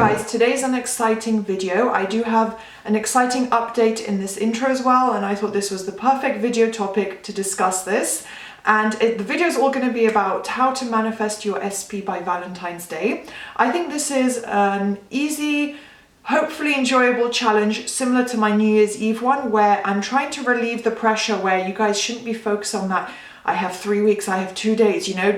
guys, today's an exciting video. I do have an exciting update in this intro as well, and I thought this was the perfect video topic to discuss this. And the video is all going to be about how to manifest your SP by Valentine's Day. I think this is an easy, hopefully enjoyable challenge similar to my New Year's Eve one, where I'm trying to relieve the pressure where you guys shouldn't be focused on that. I have 3 weeks, I have 2 days, you know,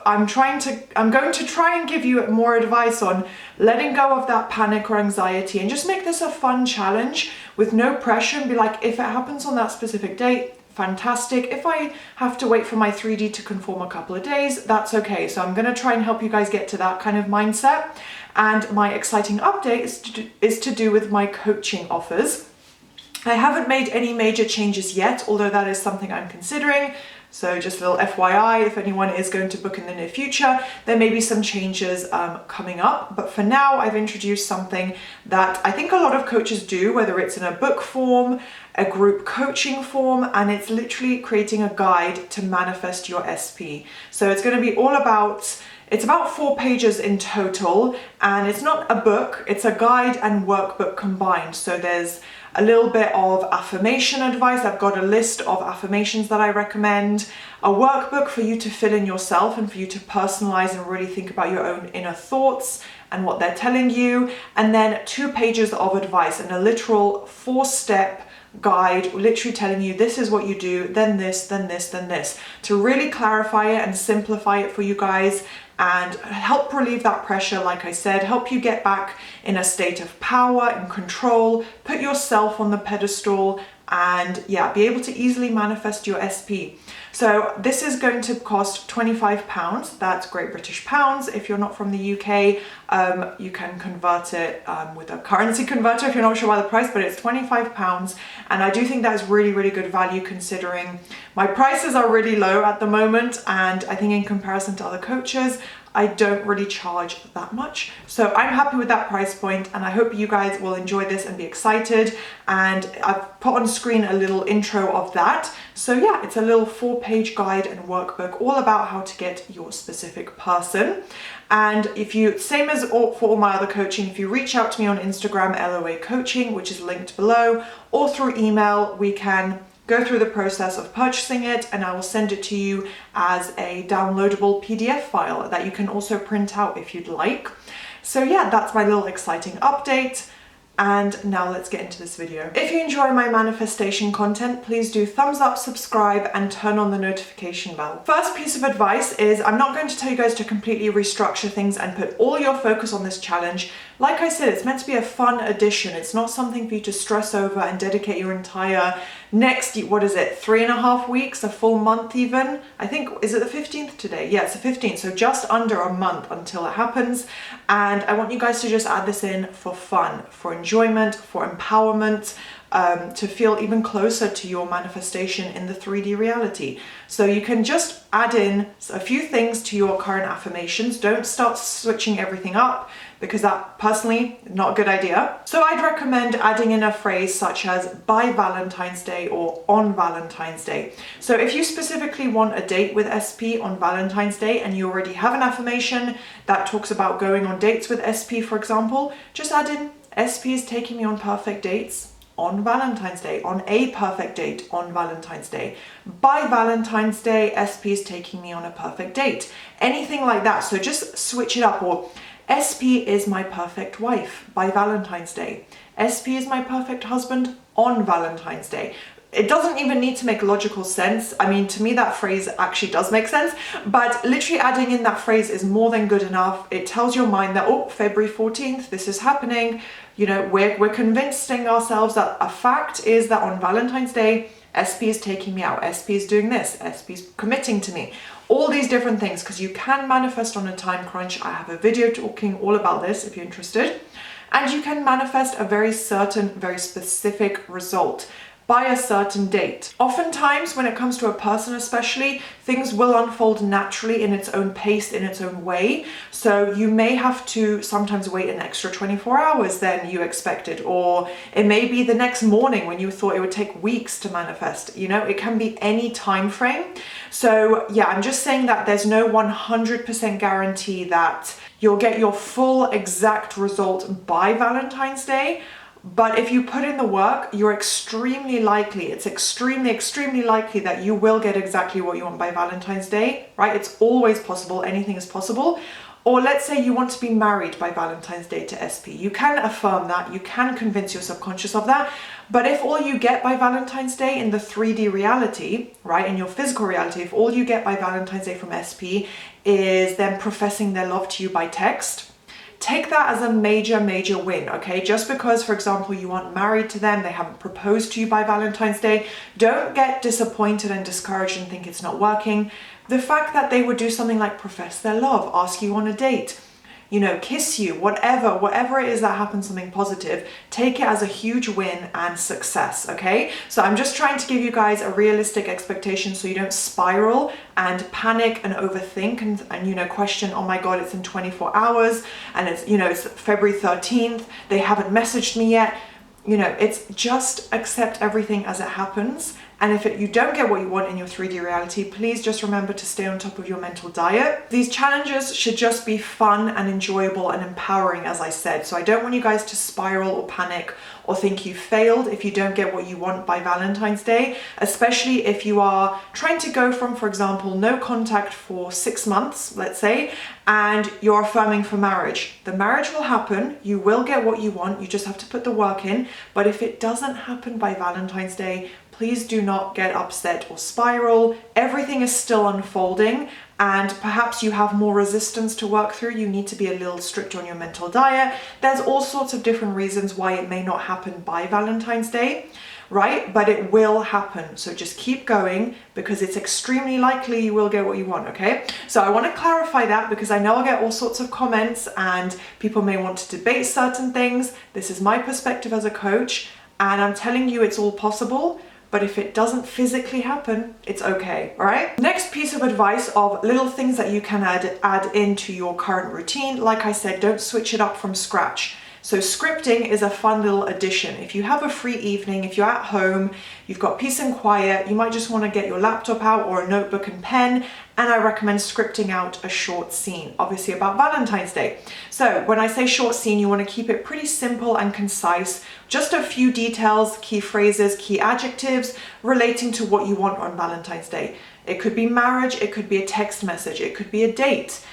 I'm going to try and give you more advice on letting go of that panic or anxiety and just make this a fun challenge with no pressure and be like, if it happens on that specific date, fantastic. If I have to wait for my 3D to conform a couple of days, that's okay. So I'm going to try and help you guys get to that kind of mindset. And my exciting update is to do with my coaching offers. I haven't made any major changes yet, although that is something I'm considering. So just a little FYI, if anyone is going to book in the near future, there may be some changes coming up. But for now, I've introduced something that I think a lot of coaches do, whether it's in a book form, a group coaching form, and it's literally creating a guide to manifest your SP. So it's going to be all about, it's about 4 pages in total, and it's not a book, it's a guide and workbook combined. So there's a little bit of affirmation advice. I've got a list of affirmations that I recommend, a workbook for you to fill in yourself and for you to personalize and really think about your own inner thoughts and what they're telling you, and then 2 pages of advice and a literal 4-step guide, literally telling you this is what you do, then this, then this, then this, to really clarify it and simplify it for you guys and help relieve that pressure. Like I said, help you get back in a state of power and control, put yourself on the pedestal, and yeah, be able to easily manifest your SP. So this is going to cost £25. That's Great British pounds. If you're not from the UK, you can convert it with a currency converter if you're not sure about the price, but it's £25. And I do think that is really, really good value considering my prices are really low at the moment. And I think in comparison to other coaches, I don't really charge that much. So I'm happy with that price point, and I hope you guys will enjoy this and be excited. And I've put on screen a little intro of that. So yeah, it's a little 4-page guide and workbook all about how to get your specific person. And if you, same as for all my other coaching, if you reach out to me on Instagram, LOA Coaching, which is linked below, or through email, we can go through the process of purchasing it, and I will send it to you as a downloadable PDF file that you can also print out if you'd like. So yeah, that's my little exciting update. And now let's get into this video. If you enjoy my manifestation content, please do thumbs up, subscribe, and turn on the notification bell. First piece of advice is I'm not going to tell you guys to completely restructure things and put all your focus on this challenge. Like I said, it's meant to be a fun addition. It's not something for you to stress over and dedicate your entire next, what is it, 3.5 weeks, a full month even? I think, is it the 15th today? Yeah, it's the 15th, so just under a month until it happens. And I want you guys to just add this in for fun, for enjoyment, for empowerment, to feel even closer to your manifestation in the 3D reality. So you can just add in a few things to your current affirmations. Don't start switching everything up, because that personally, not a good idea. So I'd recommend adding in a phrase such as by Valentine's Day or on Valentine's Day. So if you specifically want a date with SP on Valentine's Day and you already have an affirmation that talks about going on dates with SP, for example, just add in SP is taking me on perfect dates on Valentine's Day, on a perfect date on Valentine's Day. By Valentine's Day, SP is taking me on a perfect date. Anything like that. So just switch it up. Or SP is my perfect wife by Valentine's Day. SP is my perfect husband on Valentine's Day. It doesn't even need to make logical sense. I mean, to me, that phrase actually does make sense, but literally adding in that phrase is more than good enough. It tells your mind that, oh, February 14th, this is happening. You know, we're convincing ourselves that a fact is that on Valentine's Day, SP is taking me out, SP is doing this, SP is committing to me. All these different things, because you can manifest on a time crunch. I have a video talking all about this if you're interested. And you can manifest a very certain, very specific result. by a certain date. Oftentimes, when it comes to a person especially, things will unfold naturally in its own pace, in its own way. So you may have to sometimes wait an extra 24 hours than you expected, or it may be the next morning when you thought it would take weeks to manifest. You know, it can be any time frame. So yeah, I'm just saying that there's no 100% guarantee that you'll get your full exact result by Valentine's Day. But if you put in the work, you're extremely likely, it's extremely likely that you will get exactly what you want by Valentine's Day, right? It's always possible, anything is possible. Or let's say you want to be married by Valentine's Day to SP. You can affirm that, you can convince your subconscious of that. But if all you get by Valentine's Day in the 3D reality, right, in your physical reality, if all you get by Valentine's Day from SP is them professing their love to you by text, take that as a major win, okay? Just because, for example, you aren't married to them, they haven't proposed to you by Valentine's Day, don't get disappointed and discouraged and think it's not working. The fact that they would do something like profess their love, ask you on a date, you know, kiss you, whatever it is that happens, something positive, take it as a huge win and success, okay? So I'm just trying to give you guys a realistic expectation so you don't spiral and panic and overthink and you know, question, oh my God, it's in 24 hours and it's, you know, it's February 13th, they haven't messaged me yet. You know, it's just accept everything as it happens. And if you don't get what you want in your 3D reality, please just remember to stay on top of your mental diet. These challenges should just be fun and enjoyable and empowering, as I said. So I don't want you guys to spiral or panic or think you failed if you don't get what you want by Valentine's Day, especially if you are trying to go from, for example, no contact for 6 months, let's say, and you're affirming for marriage. The marriage will happen, you will get what you want, you just have to put the work in. But if it doesn't happen by Valentine's Day, please do not get upset or spiral. Everything is still unfolding and perhaps you have more resistance to work through. You need to be a little strict on your mental diet. There's all sorts of different reasons why it may not happen by Valentine's Day, right? But it will happen. So just keep going because it's extremely likely you will get what you want, okay? So I want to clarify that because I know I'll get all sorts of comments and people may want to debate certain things. This is my perspective as a coach and I'm telling you it's all possible. But if it doesn't physically happen, it's okay, all right? Next piece of advice of little things that you can add into your current routine. Like I said, don't switch it up from scratch. So scripting is a fun little addition. If you have a free evening, if you're at home, you've got peace and quiet, you might just want to get your laptop out or a notebook and pen, and I recommend scripting out a short scene, obviously about Valentine's Day. So when I say short scene, you want to keep it pretty simple and concise, just a few details, key phrases, key adjectives relating to what you want on Valentine's Day. It could be marriage, it could be a text message, it could be a date.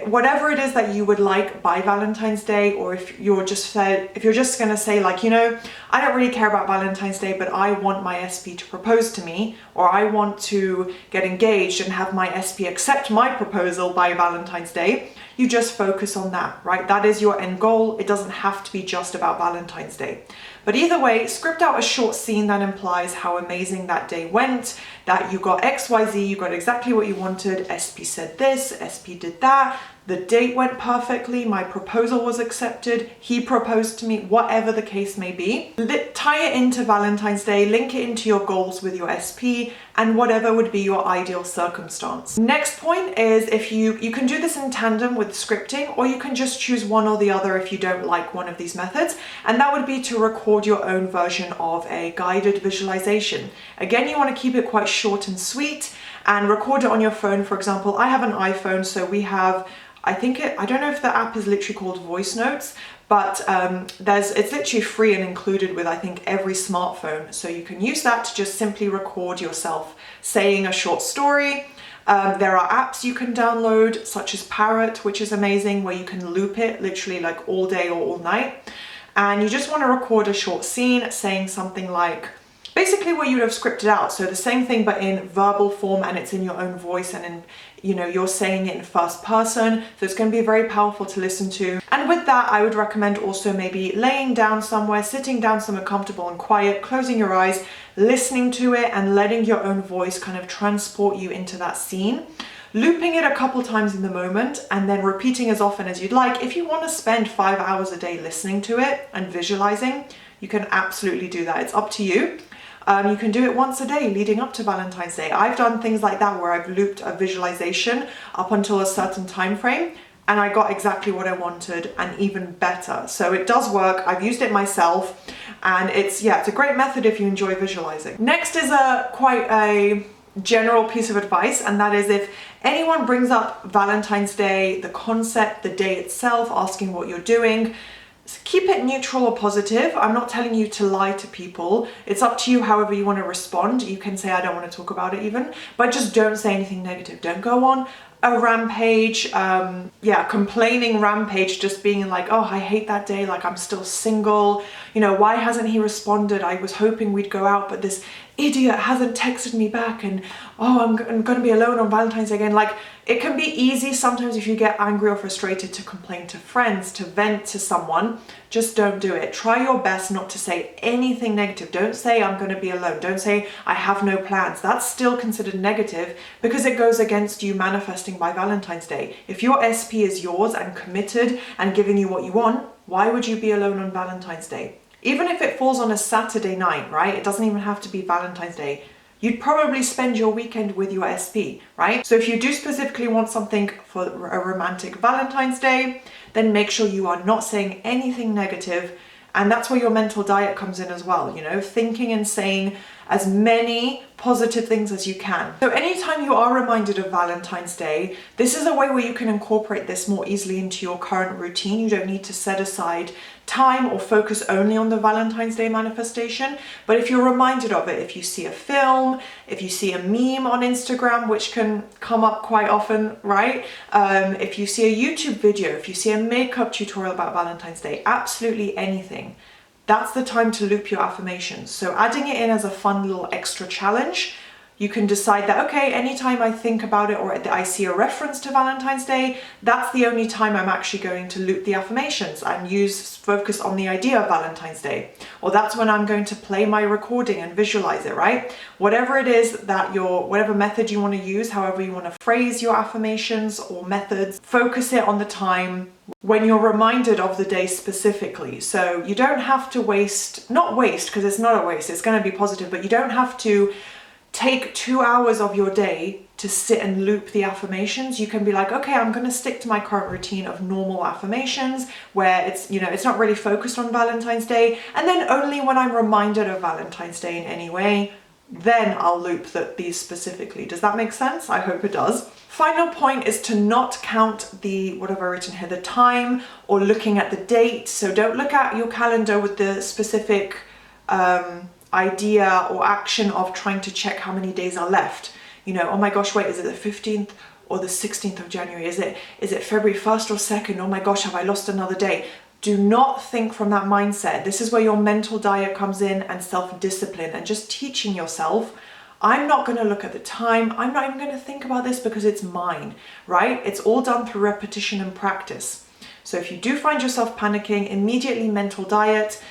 Whatever it is that you would like by Valentine's Day, or if you're just gonna say like, you know, I don't really care about Valentine's Day, but I want my SP to propose to me, or I want to get engaged and have my SP accept my proposal by Valentine's Day, you just focus on that, right? That is your end goal. It doesn't have to be just about Valentine's Day. But either way, script out a short scene that implies how amazing that day went, that you got XYZ, you got exactly what you wanted, SP said this, SP did that, the date went perfectly, my proposal was accepted, he proposed to me, whatever the case may be. Tie it into Valentine's Day, link it into your goals with your SP, and whatever would be your ideal circumstance. Next point is if you can do this in tandem with scripting, or you can just choose one or the other if you don't like one of these methods, and that would be to record your own version of a guided visualization. Again, you want to keep it quite short and sweet and record it on your phone. For example, I have an iPhone, so we have, I don't know if the app is literally called Voice Notes, but it's literally free and included with, I think, every smartphone. So you can use that to just simply record yourself saying a short story. There are apps you can download, such as Parrot, which is amazing, where you can loop it literally like all day or all night. And you just want to record a short scene saying something like, basically what you would have scripted out. So the same thing, but in verbal form, and it's in your own voice, and in, you know, you're saying it in first person. So it's going to be very powerful to listen to. And with that, I would recommend also maybe laying down somewhere, sitting down somewhere comfortable and quiet, closing your eyes, listening to it and letting your own voice kind of transport you into that scene. Looping it a couple times in the moment and then repeating as often as you'd like. If you want to spend 5 hours a day listening to it and visualizing, you can absolutely do that. It's up to you. You can do it once a day leading up to Valentine's Day. I've done things like that where I've looped a visualization up until a certain time frame, and I got exactly what I wanted and even better. So it does work. I've used it myself, and it's a great method if you enjoy visualizing. Next is quite a general piece of advice, and that is if anyone brings up Valentine's Day, the concept, the day itself, asking what you're doing, keep it neutral or positive. I'm not telling you to lie to people. It's up to you however you want to respond. You can say, I don't want to talk about it even, but just don't say anything negative. Don't go on a rampage, complaining rampage, just being like, oh, I hate that day, like I'm still single, why hasn't he responded? I was hoping we'd go out, but this idiot hasn't texted me back, and oh, I'm going to be alone on Valentine's Day again. Like, it can be easy sometimes if you get angry or frustrated to complain to friends, to vent to someone. Just don't do it. Try your best not to say anything negative. Don't say I'm going to be alone. Don't say I have no plans. That's still considered negative because it goes against you manifesting by Valentine's Day. If your SP is yours and committed and giving you what you want, why would you be alone on Valentine's Day? Even if it falls on a Saturday night, right? It doesn't even have to be Valentine's Day. You'd probably spend your weekend with your SP, right? So if you do specifically want something for a romantic Valentine's Day, then make sure you are not saying anything negative. And that's where your mental diet comes in as well, thinking and saying as many positive things as you can. So anytime you are reminded of Valentine's Day, this is a way where you can incorporate this more easily into your current routine. You don't need to set aside time or focus only on the Valentine's Day manifestation. But if you're reminded of it, if you see a film, if you see a meme on Instagram, which can come up quite often, right? If you see a YouTube video, if you see a makeup tutorial about Valentine's Day, absolutely anything, that's the time to loop your affirmations. So adding it in as a fun little extra challenge, you can decide that, okay, anytime I think about it or I see a reference to Valentine's Day, that's the only time I'm actually going to loop the affirmations and focus on the idea of Valentine's Day. Or that's when I'm going to play my recording and visualize it, right? Whatever it is that whatever method you want to use, however you want to phrase your affirmations or methods, focus it on the time when you're reminded of the day specifically. So you don't have to not waste, because it's not a waste, it's going to be positive, but you don't have to take 2 hours of your day to sit and loop the affirmations. You can be like, okay, I'm going to stick to my current routine of normal affirmations where it's not really focused on Valentine's Day. And then only when I'm reminded of Valentine's Day in any way, then I'll loop these specifically. Does that make sense? I hope it does. Final point is to not count what I've written here, the time or looking at the date. So don't look at your calendar with the specific idea or action of trying to check how many days are left. Oh my gosh, wait, is it the 15th or the 16th of January? Is it February 1st or 2nd? Oh my gosh, have I lost another day? Do not think from that mindset. This is where your mental diet comes in, and self-discipline, and just teaching yourself, I'm not going to look at the time. I'm not even going to think about this because it's mine, right? It's all done through repetition and practice. So if you do find yourself panicking, immediately mental diet.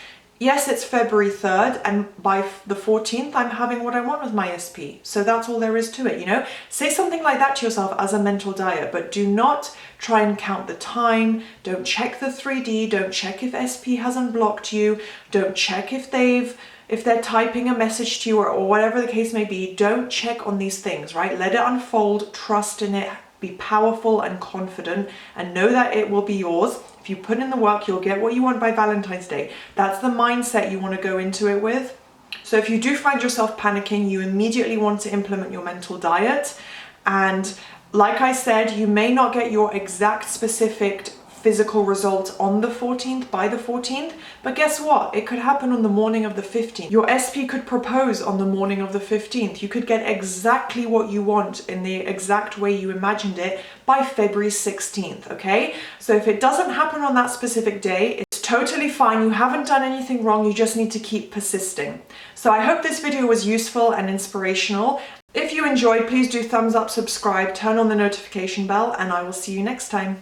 Yes, it's February 3rd, and by the 14th, I'm having what I want with my SP. So that's all there is to it, Say something like that to yourself as a mental diet, but do not try and count the time. Don't check the 3D. Don't check if SP hasn't blocked you. Don't check if they're typing a message to you or whatever the case may be. Don't check on these things, right? Let it unfold, trust in it, be powerful and confident, and know that it will be yours. If you put in the work, you'll get what you want by Valentine's Day. That's the mindset you want to go into it with. So if you do find yourself panicking, you immediately want to implement your mental diet. And like I said, you may not get your exact specific physical result on the 14th, by the 14th, but guess what? It could happen on the morning of the 15th. Your SP could propose on the morning of the 15th. You could get exactly what you want in the exact way you imagined it by February 16th, okay? So if it doesn't happen on that specific day, it's totally fine. You haven't done anything wrong. You just need to keep persisting. So I hope this video was useful and inspirational. If you enjoyed, please do thumbs up, subscribe, turn on the notification bell, and I will see you next time.